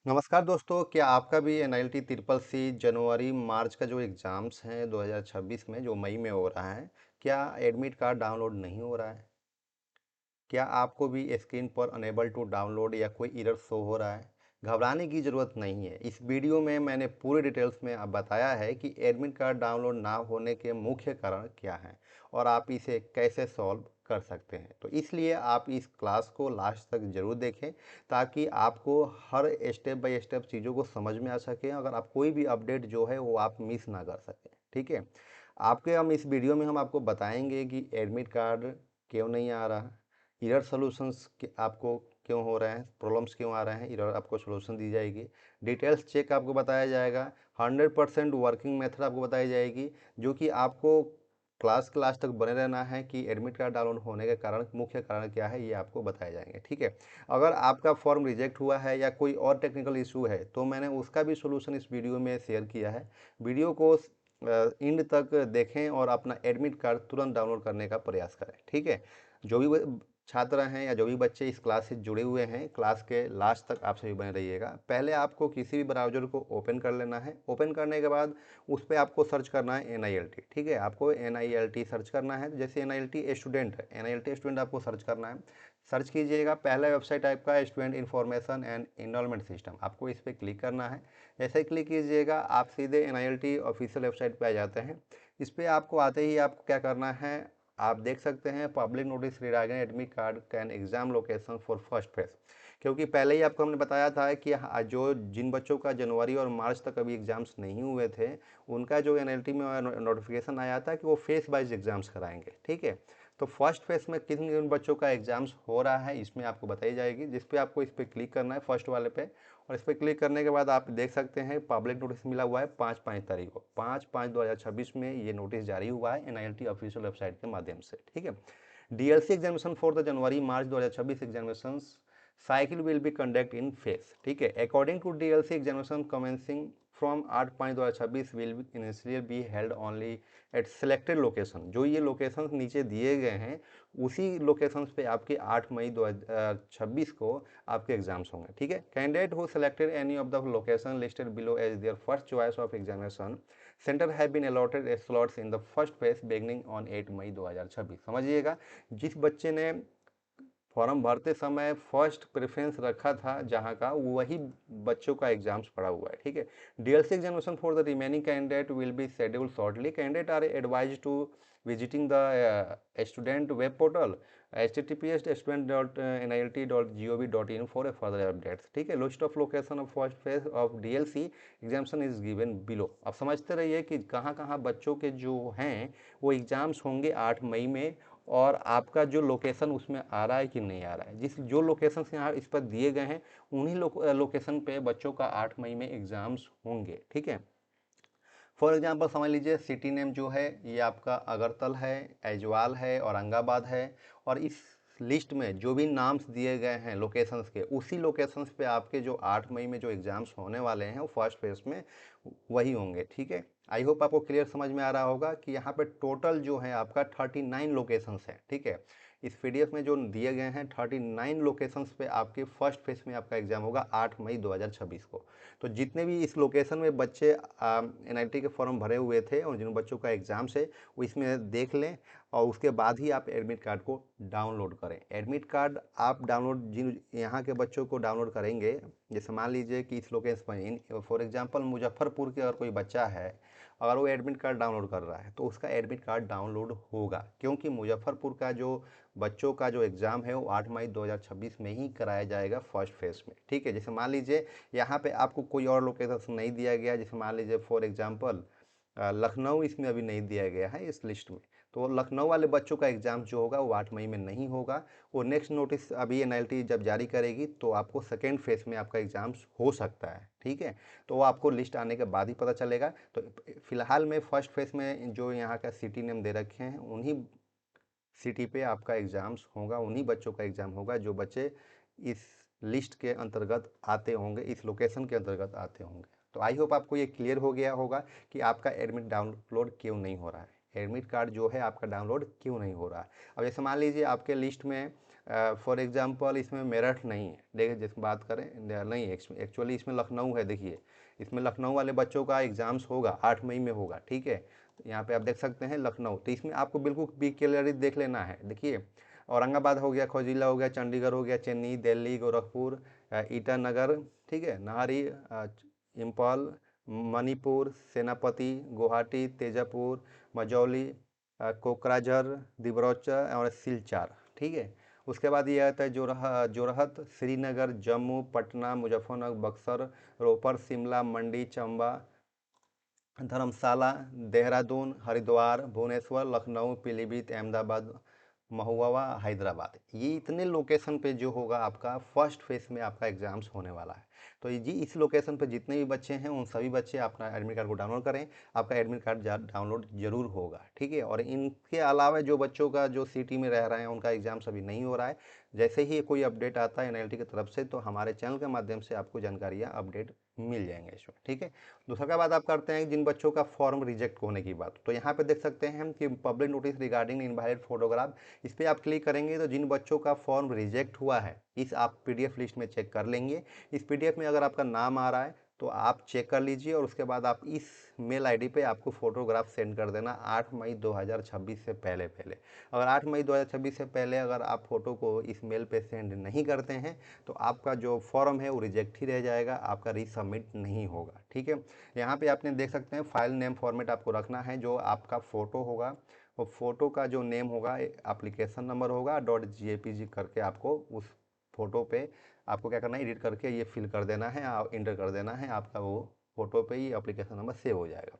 नमस्कार दोस्तों, क्या आपका भी एनआईएलटी ट्रिपल सी जनवरी मार्च का जो एग्ज़ाम्स हैं 2026 में जो मई में हो रहा है, क्या एडमिट कार्ड डाउनलोड नहीं हो रहा है? क्या आपको भी स्क्रीन पर अनेबल टू डाउनलोड या कोई एरर शो हो रहा है? घबराने की ज़रूरत नहीं है। इस वीडियो में मैंने पूरी डिटेल्स में बताया है कि एडमिट कार्ड डाउनलोड ना होने के मुख्य कारण क्या हैं और आप इसे कैसे सॉल्व कर सकते हैं। तो इसलिए आप इस क्लास को लास्ट तक ज़रूर देखें ताकि आपको हर स्टेप बाय स्टेप चीज़ों को समझ में आ सके। अगर आप कोई भी अपडेट जो है वो आप मिस ना कर सकें। ठीक है, आपके हम इस वीडियो में हम आपको बताएंगे कि एडमिट कार्ड क्यों नहीं आ रहा, एरर सॉल्यूशंस आपको क्यों हो रहे हैं, प्रॉब्लम्स क्यों आ रहे हैं, एरर आपको सॉल्यूशन दी जाएगी, डिटेल्स चेक आपको बताया जाएगा, 100% वर्किंग मेथड आपको बताई जाएगी, जो कि आपको क्लास के लास्ट तक बने रहना है कि एडमिट कार्ड डाउनलोड होने के कारण मुख्य कारण क्या है ये आपको बताए जाएंगे। ठीक है, अगर आपका फॉर्म रिजेक्ट हुआ है या कोई और टेक्निकल इशू है तो मैंने उसका भी सोल्यूशन इस वीडियो में शेयर किया है। वीडियो को एंड तक देखें और अपना एडमिट कार्ड तुरंत डाउनलोड करने का प्रयास करें। ठीक है, जो भी छात्र हैं या जो भी बच्चे इस क्लास से जुड़े हुए हैं, क्लास के लास्ट तक आप सभी बने रहिएगा। पहले आपको किसी भी ब्राउज़र को ओपन कर लेना है। ओपन करने के बाद उस पर आपको सर्च करना है एनआईएलटी। ठीक है, आपको एनआईएलटी सर्च करना है। जैसे एनआईएलटी स्टूडेंट है, एनआईएलटी स्टूडेंट आपको सर्च करना है। सर्च कीजिएगा, पहला वेबसाइट टाइप का student information and enrolment system, आपको इस पर क्लिक करना है। जैसे ही क्लिक कीजिएगा आप सीधे एनआईएलटी ऑफिशियल वेबसाइट पे आ जाते हैं। इस पर आपको आते ही आपको क्या करना है, आप देख सकते हैं public notice regarding admit card can exam location for first phase. क्योंकि पहले ही आपको हमने बताया था कि जो जिन बच्चों का जनवरी और मार्च तक अभी एग्जाम्स नहीं हुए थे उनका जो एनएलटी में नोटिफिकेशन आया था कि वो फेस वाइज एग्जाम्स कराएंगे। ठीक है, तो फर्स्ट फेज में किन किन बच्चों का एग्जाम्स हो रहा है इसमें आपको बताई जाएगी, जिस पे आपको इस पर क्लिक करना है फर्स्ट वाले पे। और इस पर क्लिक करने के बाद आप देख सकते हैं पब्लिक नोटिस मिला हुआ है 5/5 तारीख को, 5/5/2026 में ये नोटिस जारी हुआ है एनआईएलटी ऑफिशियल वेबसाइट के माध्यम से। ठीक है, DLC examination for the January March 2026 examination cycle will be conduct in phase. ठीक है, according to DLC examination commencing from 8/5/2026 will initially be held only at selected location. जो ये लोकेशन नीचे दिए गए हैं उसी लोकेशन पे आपके 8 मई 2026 को आपके एग्जाम्स होंगे। ठीक है, candidate who selected any of the location listed below as their first choice of examination centre have been allotted slots in the first phase beginning on 8 May 2026। समझिएगा, जिस बच्चे ने फॉर्म भरते समय फर्स्ट प्रेफरेंस रखा था जहां का, वही बच्चों का एग्जाम्स पड़ा हुआ है। ठीक है, DLC examination for the remaining candidate will be scheduled shortly. Candidate are advise to visiting the student web portal https://student.nilt.gov.in for further updates. ठीक है, list of location of first phase of DLC examination is given below. अब समझते रहिए कि कहाँ कहाँ बच्चों के जो हैं वो एग्जाम्स होंगे 8 मई में, और आपका जो लोकेशन उसमें आ रहा है कि नहीं आ रहा है। जिस जो लोकेशन यहाँ इस पर दिए गए हैं उन्हीं लोकेशन पे बच्चों का 8 मई में एग्जाम्स होंगे। ठीक है, फॉर एग्जांपल समझ लीजिए सिटी नेम जो है ये आपका अगरतल है, ऐजवाल है, औरंगाबाद है, और इस लिस्ट में जो भी नाम्स दिए गए हैं लोकेशंस के, उसी लोकेशंस पे आपके जो 8 मई में जो एग्ज़ाम्स होने वाले हैं वो फर्स्ट फेज में वही होंगे। ठीक है, आई होप आपको क्लियर समझ में आ रहा होगा कि यहाँ पे टोटल जो है आपका 39 लोकेशंस हैं। ठीक है, इस पीडीएफ में जो दिए गए हैं 39 लोकेशंस पे आपके फर्स्ट फेज में आपका एग्जाम होगा 8 मई 2026 को। तो जितने भी इस लोकेशन में बच्चे एनआईटी के फॉर्म भरे हुए थे और जिन बच्चों का एग्जाम्स है वो इसमें देख लें, और उसके बाद ही आप एडमिट कार्ड को डाउनलोड करें। एडमिट कार्ड आप डाउनलोड जिन यहाँ के बच्चों को डाउनलोड करेंगे, जैसे मान लीजिए कि इस लोकेशन पर फॉर एग्जांपल मुजफ्फरपुर के अगर कोई बच्चा है, अगर वो एडमिट कार्ड डाउनलोड कर रहा है तो उसका एडमिट कार्ड डाउनलोड होगा, क्योंकि मुजफ्फरपुर का जो बच्चों का जो एग्ज़ाम है वो 8 मई 2026 में ही कराया जाएगा फर्स्ट फेज में। ठीक है, जैसे मान लीजिए यहाँ पे आपको कोई और लोकेशन नहीं दिया गया, जैसे मान लीजिए फॉर एग्जांपल लखनऊ इसमें अभी नहीं दिया गया है इस लिस्ट में, तो लखनऊ वाले बच्चों का एग्ज़ाम जो होगा वो 8 मई में नहीं होगा। वो नेक्स्ट नोटिस अभी एनआईएलटी जब जारी करेगी तो आपको सेकेंड फेज में आपका एग्ज़ाम्स हो सकता है। ठीक है, तो वो आपको लिस्ट आने के बाद ही पता चलेगा। तो फिलहाल में फर्स्ट फेज में जो यहाँ का सिटी नेम दे रखे हैं उन्हीं सिटी पे आपका एग्ज़ाम्स होगा, उन्हीं बच्चों का एग्ज़ाम होगा जो बच्चे इस लिस्ट के अंतर्गत आते होंगे, इस लोकेशन के अंतर्गत आते होंगे। तो आई होप आपको ये क्लियर हो गया होगा कि आपका एडमिट डाउनलोड क्यों नहीं हो रहा है, एडमिट कार्ड जो है आपका डाउनलोड क्यों नहीं हो रहा है। अब जैसे मान लीजिए आपके लिस्ट में फॉर एग्जांपल इसमें मेरठ नहीं है, देखिए जिस बात करें नहीं, एक्चुअली इसमें लखनऊ है। देखिए इसमें लखनऊ वाले बच्चों का एग्ज़ाम्स होगा 8 मई में होगा, ठीक है। तो यहाँ पे आप देख सकते हैं लखनऊ, तो इसमें आपको बिल्कुल बी क्लियरली देख लेना है। देखिए औरंगाबाद हो गया, खजुराहो हो गया, चंडीगढ़ हो गया, चेन्नई, दिल्ली, गोरखपुर, ईटानगर, ठीक है, नाहरी, इम्फाल, मणिपुर, सेनापति, गुवाहाटी, तेजापुर, मजौली, कोकराझार, दिब्रुगढ़ और सिलचर, ठीक है। उसके बाद ये आता है जोरहत, श्रीनगर, जम्मू, पटना, मुजफ्फरनगर, बक्सर, रोपड़, शिमला, मंडी, चंबा, धर्मशाला, देहरादून, हरिद्वार, भुवनेश्वर, लखनऊ, पीलीभीत, अहमदाबाद, महुआ, हैदराबाद। ये इतने लोकेशन पे जो होगा आपका फर्स्ट फेज में आपका एग्जाम्स होने वाला है। तो जी इस लोकेशन पे जितने भी बच्चे हैं उन सभी बच्चे अपना एडमिट कार्ड को डाउनलोड करें, आपका एडमिट कार्ड डाउनलोड जरूर होगा, ठीक है। और इनके अलावा जो बच्चों का जो सिटी में रह रहे हैं उनका एग्जाम्स अभी नहीं हो रहा है, जैसे ही कोई अपडेट आता है एनआईटी की तरफ से तो हमारे चैनल के माध्यम से आपको जानकारियाँ अपडेट मिल जाएंगे इसमें, ठीक है। दूसरा का बात आप करते हैं जिन बच्चों का फॉर्म रिजेक्ट होने की बात, तो यहाँ पे देख सकते हैं हम कि public notice regarding invalid photograph, इस पर आप क्लिक करेंगे तो जिन बच्चों का फॉर्म रिजेक्ट हुआ है इस आप पीडीएफ लिस्ट में चेक कर लेंगे। इस पीडीएफ में अगर आपका नाम आ रहा है तो आप चेक कर लीजिए और उसके बाद आप इस मेल आईडी पे आपको फोटोग्राफ सेंड कर देना 8 मई 2026 से पहले पहले। अगर 8 मई 2026 से पहले अगर आप फोटो को इस मेल पे सेंड नहीं करते हैं तो आपका जो फॉर्म है वो रिजेक्ट ही रह जाएगा, आपका रीसबमिट नहीं होगा, ठीक है। यहाँ पे आपने देख सकते हैं फाइल नेम फॉर्मेट आपको रखना है, जो आपका फ़ोटो होगा वो फ़ोटो का जो नेम होगा एप्लीकेशन नंबर होगा .jpg करके आपको उस फोटो पे आपको क्या करना है, एडिट करके ये फिल कर देना है, आप इंटर कर देना है, आपका वो फोटो पे ही एप्लीकेशन नंबर सेव हो जाएगा।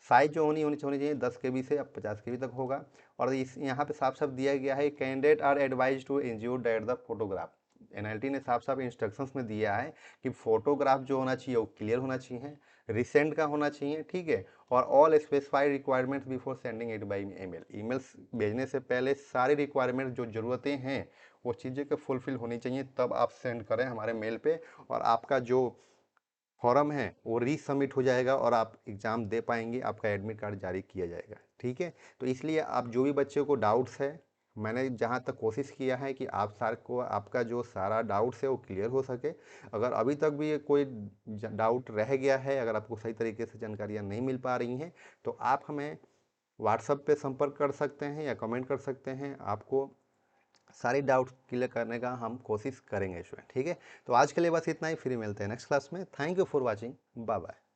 साइज जो होनी चाहिए 10 KB से 50 KB तक होगा। और इस यहाँ पे साफ साफ दिया गया है candidate are advise to ensure that the photograph, NIT ने साफ साफ इंस्ट्रक्शंस में दिया है कि फोटोग्राफ जो होना चाहिए वो क्लियर होना चाहिए, रिसेंट का होना चाहिए, ठीक है। और all specified requirements before sending it by email, emails भेजने से पहले सारी रिक्वायरमेंट जो ज़रूरतें हैं वो चीज़ें के फुलफिल होनी चाहिए, तब आप सेंड करें हमारे मेल पे और आपका जो फॉर्म है वो रीसबमिट हो जाएगा और आप एग्ज़ाम दे पाएंगे, आपका एडमिट कार्ड जारी किया जाएगा, ठीक है। तो इसलिए आप जो भी बच्चे को डाउट्स है, मैंने जहाँ तक कोशिश किया है कि आप सार को आपका जो सारा डाउट्स है वो क्लियर हो सके। अगर अभी तक भी ये कोई डाउट रह गया है, अगर आपको सही तरीके से जानकारियाँ नहीं मिल पा रही हैं तो आप हमें व्हाट्सएप पे संपर्क कर सकते हैं या कमेंट कर सकते हैं, आपको सारी डाउट्स क्लियर करने का हम कोशिश करेंगे इसमें, ठीक है। तो आज के लिए बस इतना ही, फिर मिलते हैं नेक्स्ट क्लास में। Thank you for watching, bye bye.